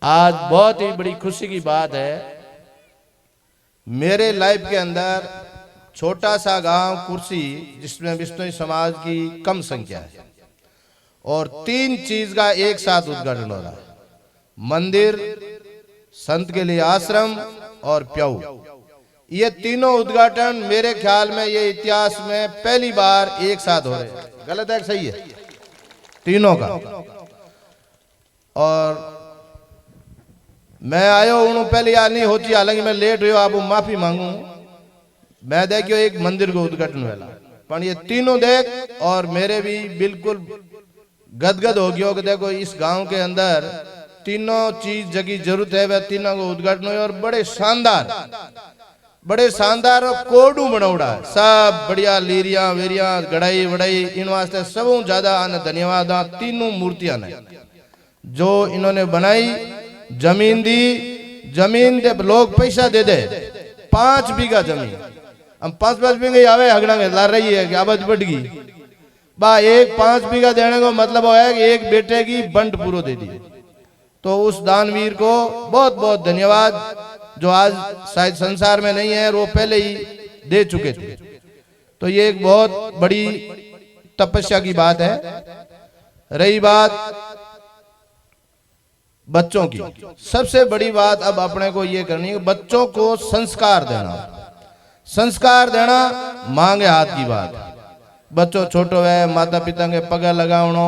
आज बहुत ही बड़ी खुशी की बात है। मेरे लाइफ के अंदर छोटा सा गांव कुर्सी, जिसमें विश्नोई समाज की कम संख्या है, और 3 चीज का एक साथ उद्घाटन हो रहा है। मंदिर, संत के लिए आश्रम और प्याऊ। ये तीनों उद्घाटन मेरे ख्याल में ये इतिहास में पहली बार एक साथ हो रहे हैं। गलत है कि सही है? तीनों का। और मैं आयो हूं पहले यार नहीं होती, हालांकि मैं लेट हुई, आप माफी मांगू। मैं देखियो एक मंदिर को उद्घाटन वाला, पर ये तीनों देख और मेरे भी बिल्कुल गदगद हो गयो कि देखो इस गांव के अंदर तीनों चीज जगी जरूरत है, वह तीनों को उद्घाटन हुए और बड़े शानदार और कोडू बनौड़ा है। सब बढ़िया लीरिया वेरिया गड़ाई वड़ाई इन वास्ते सब ज्यादा आने धन्यवाद। तीनों मूर्तियां ने जो इन्होंने बनाई, जमीन दी, जमीन दे लोग पैसा दे दे 5 बीघा जमीन, हम 5-5 बीघा आवे हगड़ा ला रही है कि आबादी बढ़ गई बा। एक 5 बीघा देने को मतलब है कि एक बेटे की बंट पूरो दे दी। तो उस दानवीर को बहुत बहुत धन्यवाद, जो आज शायद संसार में नहीं है, वो पहले ही दे चुके थे। तो ये एक बहुत बड़ी तपस्या की बात है। रही बात बच्चों की, सबसे बड़ी बात अब अपने को ये करनी है, बच्चों को संस्कार देना। संस्कार देना मांगे हाथ की बात। बच्चों छोटो है, माता पिता के पगा लगावनो,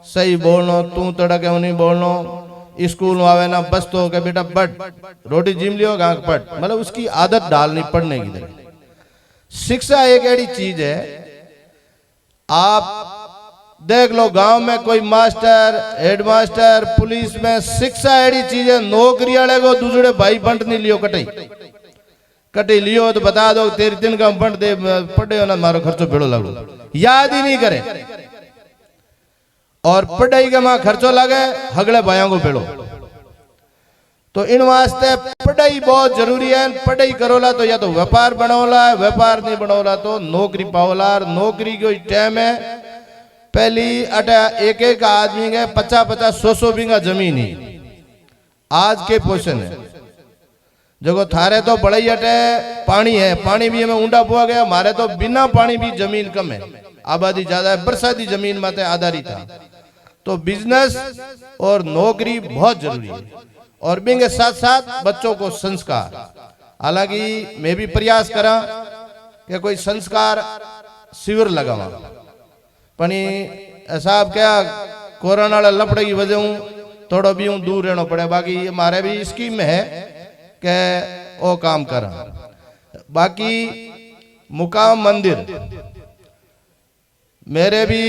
सही बोलनो, तू तड़के नहीं बोलनो, स्कूल आवे ना बस तो के बेटा पढ़, रोटी जिम लियो गांक पढ़, मतलब उसकी आदत डालनी पढ़ने की। शिक्षा एक ऐसी चीज है, आप देख लो गांव में कोई मास्टर, हेडमास्टर, पुलिस में, शिक्षा ऐसी चीज है। नौकरी वाले को दूसरे भाई बंट नहीं लियो, कटे लियो तो बता दो तेरी 3 का बंट दे, पढ़े हो ना मारो खर्चो भेड़ो लगो, याद ही नहीं करे। और पढ़ाई के मां खर्चो लगे हगड़े भाइयों को भेड़ो। तो इन वास्ते पढ़ाई बहुत जरूरी है। पढ़ाई करोला तो या तो व्यापार बनोला, व्यापार नहीं बनोला तो नौकरी पाओला। नौकरी कोई टाइम है, पहली अटा एक आदमी के 50-50-100 बीघा जमीन ही आज के पोषण है। जो थारे तो बड़ई अटे पानी है, पानी भी हमें ऊंडा पुआ गया, हमारे तो बिना पानी भी जमीन कम है, आबादी ज्यादा है, बरसाती जमीन माते आधारित था। तो बिजनेस और नौकरी बहुत जरूरी है, और भी के साथ साथ बच्चों को संस्कार। हालांकि मैं भी प्रयास करा कि कोई संस्कार शिविर लगावा, पनी ऐसा क्या कोरोना लपड़े की वजह थोड़ा भी दूर रहना पड़े। बाकी हमारे भी स्कीम में है कि वो काम करा। बाकी मुकाम मंदिर मेरे भी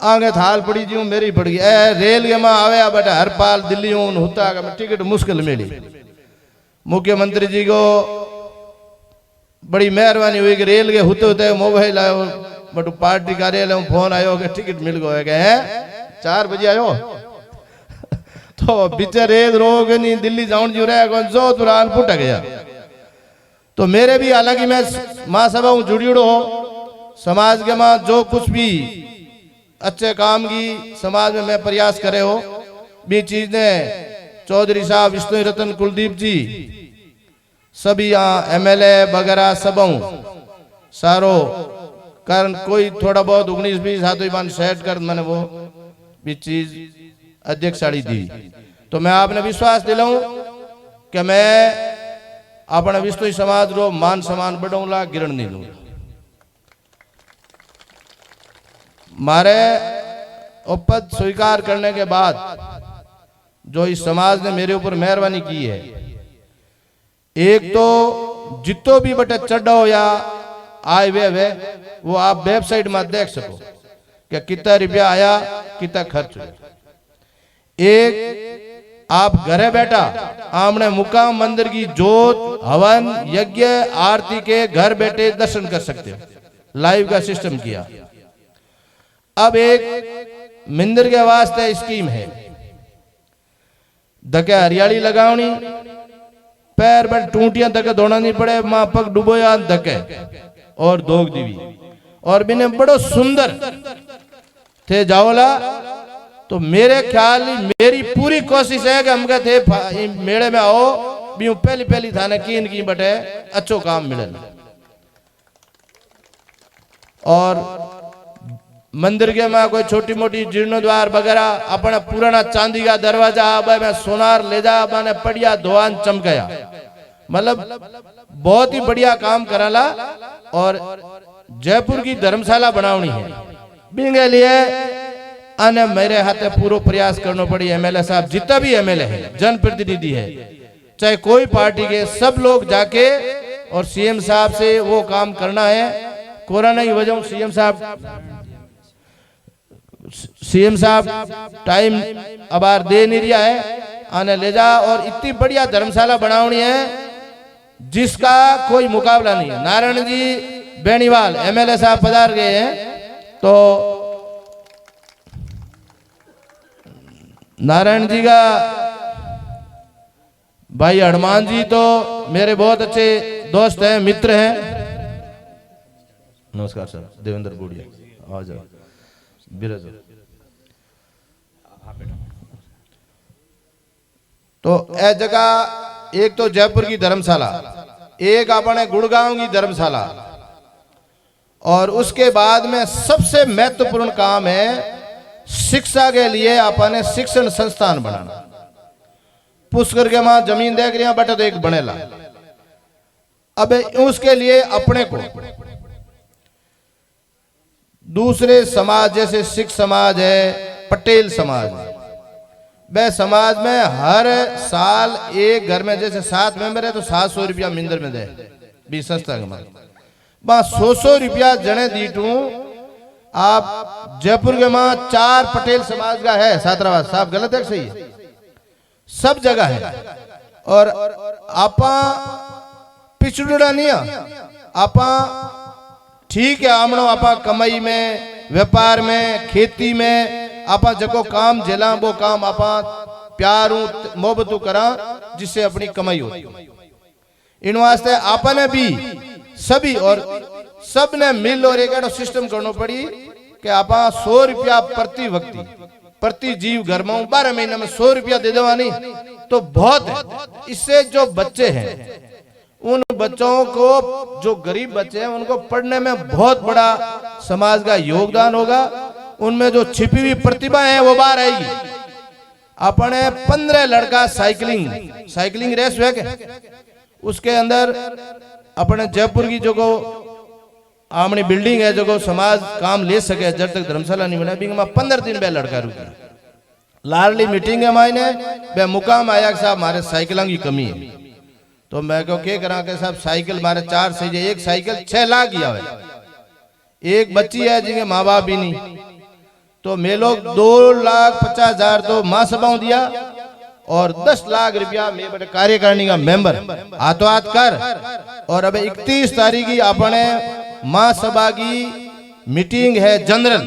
आगे थाल पड़ी जी, मेरी पड़ गई। रेल के मां आवे बेटा हर पाल दिल्ली होता का टिकट मुश्किल मिली। मुख्यमंत्री जी को बड़ी मेहरबानी हुई कि रेल के होते मोबाइल आयो, बट पार्टी कार्यालय फोन आयो कि टिकट मिल गए, 4 बजे आयो। तो बीचे रेल रोग नहीं दिल्ली जाऊन जो रहा जो तुरान पुट गया। तो मेरे भी, हालांकि मैं महासभा जुड़ियो हो, समाज के मां जो कुछ भी अच्छे काम की समाज में मैं प्रयास करे हो भी चीज ने, चौधरी साहब विष्णु रतन कुलदीप जी सभी यहाँ MLA वगैरह सब सारो कारण कोई थोड़ा बहुत 19-20 हाथों सेट कर मैंने वो भी चीज अध्यक्षाड़ी दी। तो मैं आपने विश्वास दिलाऊं कि मैं अपने विष्णु समाज रो मान सम्मान बढ़ाऊंगा, गिरण नहीं लूंगा। मारे पद स्वीकार करने के बाद जो इस समाज ने मेरे ऊपर मेहरबानी की है, एक तो जितो भी बटे चढ़ो या आए वे वो आप वेबसाइट में देख सको कि कितना रुपया आया, कितना खर्च हुआ। एक आप घरे बैठा आमने मुकाम मंदिर की जोत, हवन, यज्ञ, आरती के घर बैठे दर्शन कर सकते हो। लाइव का सिस्टम किया। अब एक मंदिर के वास्ते स्कीम है, धके हरियाली लगावनी, पैर पर टूटियां धके धोना नहीं पड़े, मां पग डुबोया धके और दोग दीवी, और बिने बड़ो सुंदर थे जाओला तो मेरे ख्याल मेरी पूरी कोशिश है कि हम कहते मेले में आओ भी पहली पहली थाने की बटे अच्छो काम मिले। और मंदिर के में कोई छोटी मोटी जीर्णोद्वार वगैरह अपना पुराना चांदी का दरवाजा अब में सोनार ले जा मैंने पड़िया धोआन चमकया, मतलब बहुत ही बढ़िया काम कराला। और जयपुर की धर्मशाला बनावनी है बिंगे लिए अने मेरे हाथे पूरा प्रयास करना पड़ी। एमएलए साहब जितना भी एमएलए है जनप्रतिनिधि है चाहे कोई पार्टी के सब लोग जाके और सीएम साहब से वो काम करना है। कोरोना की वजह सीएम साहब टाइम अबार दे नहीं रहा है आने ले जा। और इतनी बढ़िया धर्मशाला बनावनी है जिसका कोई मुकाबला नहीं है। नारायण जी बेनीवाल एमएलए साहब पधार गए हैं, तो नारायण जी का भाई हनुमान जी तो मेरे बहुत अच्छे दोस्त हैं, मित्र हैं। नमस्कार सर, देवेंद्र बुढ़िया आ जाओ बिराज। तो ए जगह एक तो जयपुर की धर्मशाला, एक अपने गुड़गांव की धर्मशाला, और उसके बाद में सबसे महत्वपूर्ण काम है शिक्षा के लिए अपने शिक्षण संस्थान बनाना। पुष्कर के मां जमीन देख रही बटे तो एक बनेला। अब उसके लिए अपने को दूसरे समाज जैसे सिख समाज है, पटेल समाज है, वह समाज में हर साल एक घर में जैसे 7 मेंबर है तो 700 रुपया मिंदर में दे भी संस्था के 100 रुपया जने दीटू। आप जयपुर के मां 4 पटेल समाज का है छात्रावास, साहब गलत है सही है, सब जगह है। और आपा पिछड़ा नहीं आपा ठीक है, आमनो आपा कमाई में, व्यापार में, खेती में आपा जको काम झेला वो काम आपा प्यार मोहब्बत करा जिससे अपनी कमाई हो। इन वास्ते आपने भी सभी और सब ने मिल और एक सिस्टम करना पड़ी कि आप 100 रुपया प्रति व्यक्ति प्रति जीव घर में 12 महीने में 100 रुपया दे देवा नहीं तो बहुत है। इससे जो बच्चे हैं उन बच्चों को, जो गरीब बच्चे हैं उनको पढ़ने में बहुत बड़ा समाज का योगदान होगा। उनमें जो छिपी हुई प्रतिभा है वो बाहर आएगी। अपने 15 लड़का साइकिलिंग रेस हुआ के उसके अंदर अपने जयपुर की जो आमनी बिल्डिंग है जो समाज काम ले सके जब तक धर्मशाला नहीं बना बिंग 15 दिन बे लड़का रुके लाडली मीटिंग है मायने बे मुकाम आया साहब हमारे साइकिलों की कमी है। तो मैं कहो के करा के साहब साइकिल मारे 4 से एक साइकिल 6 लाख किया है। एक बच्ची है जिनके माँ बाप भी नहीं, तो मैं लोग 2,50,000 तो माँ सभाओं दिया और 10 लाख रुपया मैं बड़े कार्यकारिणी का मेंबर हाथों हाथ कर। और अब 31 तारीख की अपने माँ सभा की मीटिंग है जनरल,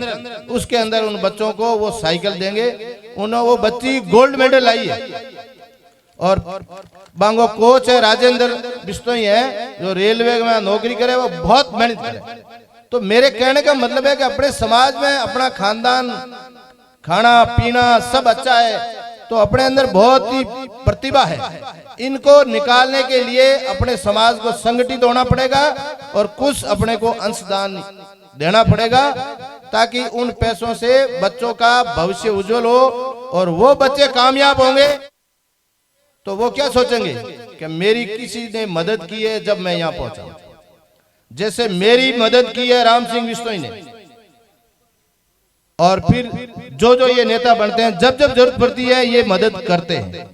उसके अंदर उन बच्चों को वो साइकिल देंगे। उन्होंने वो बच्ची गोल्ड मेडल आई है और बांगो कोच है राजेंद्र बिश्नोई है जो रेलवे में नौकरी करे, वो बहुत मेहनत करे। तो मेरे कहने का मतलब है कि अपने समाज में अपना खानदान खाना पीना सब अच्छा है तो अपने अंदर बहुत ही प्रतिभा है, इनको निकालने के लिए अपने समाज को संगठित होना पड़ेगा और कुछ अपने को अंशदान देना पड़ेगा ताकि उन पैसों से बच्चों का भविष्य उज्जवल हो। और वो बच्चे कामयाब होंगे तो वो क्या सोचेंगे कि मेरी किसी ने मदद की है जब मैं यहाँ पहुंचा, जैसे मेरी मदद की है राम सिंह बिश्नोई ने। और फिर जो जो ये नेता बनते हैं जब जब जरूरत पड़ती है ये मदद करते हैं।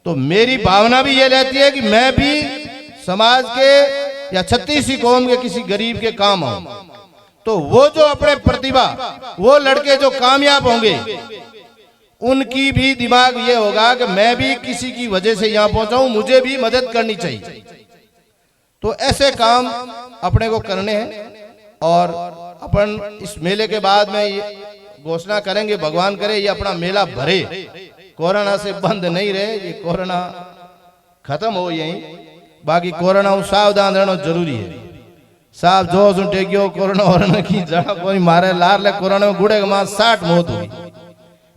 तो मेरी भावना भी ये रहती है कि मैं भी समाज के या 36 कौम के किसी गरीब के काम आऊं। तो वो जो अपने प्रतिभा वो लड़के जो कामयाब होंगे उनकी भी दिमाग ये होगा कि मैं भी किसी की वजह से यहाँ पहुंचा हूं, मुझे भी मदद करनी चाहिए। तो ऐसे काम अपने को करने हैं। और अपन इस मेले के बाद में ये घोषणा करेंगे, भगवान करे ये अपना मेला भरे, कोरोना से बंद नहीं रहे, ये कोरोना खत्म हो यहीं। बाकी कोरोना सावधान रहना जरूरी है। साहब जो टेकियो कोरोना की जड़ा कोई मारे लार ले कोरोना में गुड़े के मां 60 मौत हुई।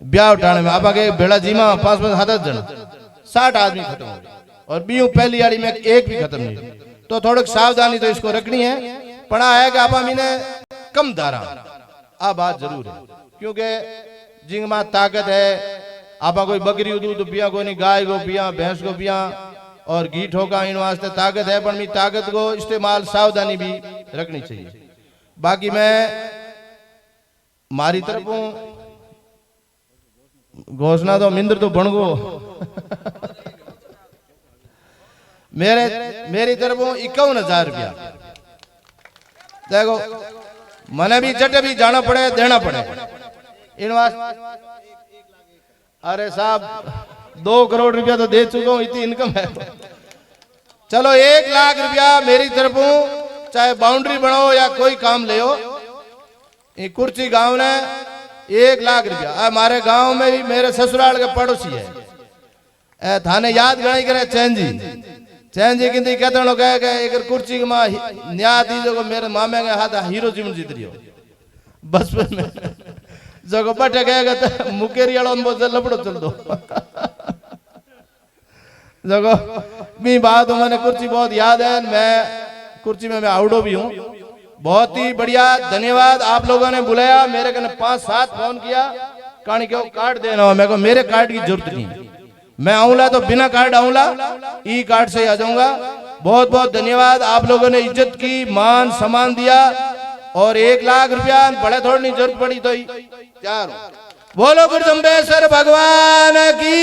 ब्याह उठाने में आपा के बेड़ा जी में 5-5 जन 60 आदमी खत्म हो गए और बीयू पहली आड़ी में एक भी खत्म नहीं। तो थोड़ी सावधानी तो इसको रखनी है, पढ़ा है कि आपा मीने कम धारा आ बात जरूर है, क्योंकि जिंग में ताकत है। आपा कोई बकरी दूध पिया, कोई नहीं गाय को पिया, भैंस को पिया और घी ठोका, इन वास्ते ताकत है, पर मी ताकत को इस्तेमाल सावधानी भी रखनी चाहिए। बाकी मैं मारी तरफ घोषणा तो मिंद्र तो बन गो मेरी तरफ 51,000 रुपया। देखो मने भी जट भी जाना पड़े, देना पड़े इन वास्ते। अरे साहब 2 करोड़ रुपया तो दे चुका हूं, इतनी इनकम है। चलो 1 लाख रुपया मेरी तरफ, चाहे बाउंड्री बनाओ या कोई काम ले हो। कुर्ची गांव ने 1 लाख रुपया। हमारे गांव में भी मेरे ससुराल के पड़ोसी है, थाने याद गणाई करे चैन जी किंती कहते लोग कहे कि एक कुर्सी में न्याय दी जो मेरे मामे के हाथ हीरो जीवन जीत रही हो बस में जो बटे कहेगा तो मुकेरी वालों लपड़ो चल दो जगो भी बात मैंने कुर्सी बहुत याद है। मैं कुर्सी में मैं आउडो भी हूँ। बहुत ही बढ़िया, धन्यवाद आप लोगों ने बुलाया। मेरे कने 5-7 फोन किया, कहानी क्यों कार्ड देना हो। मेरे को मेरे कार्ड की जरूरत नहीं, मैं आऊंगा तो बिना कार्ड आऊंगा, ई कार्ड से ही आ जाऊंगा। बहुत बहुत धन्यवाद, आप लोगों ने इज्जत की, मान सम्मान दिया और 1 लाख रुपया बड़े थोड़ी जरूरत पड़ी तो ही। बोलो गुरु जम्बेश्वर भगवान की।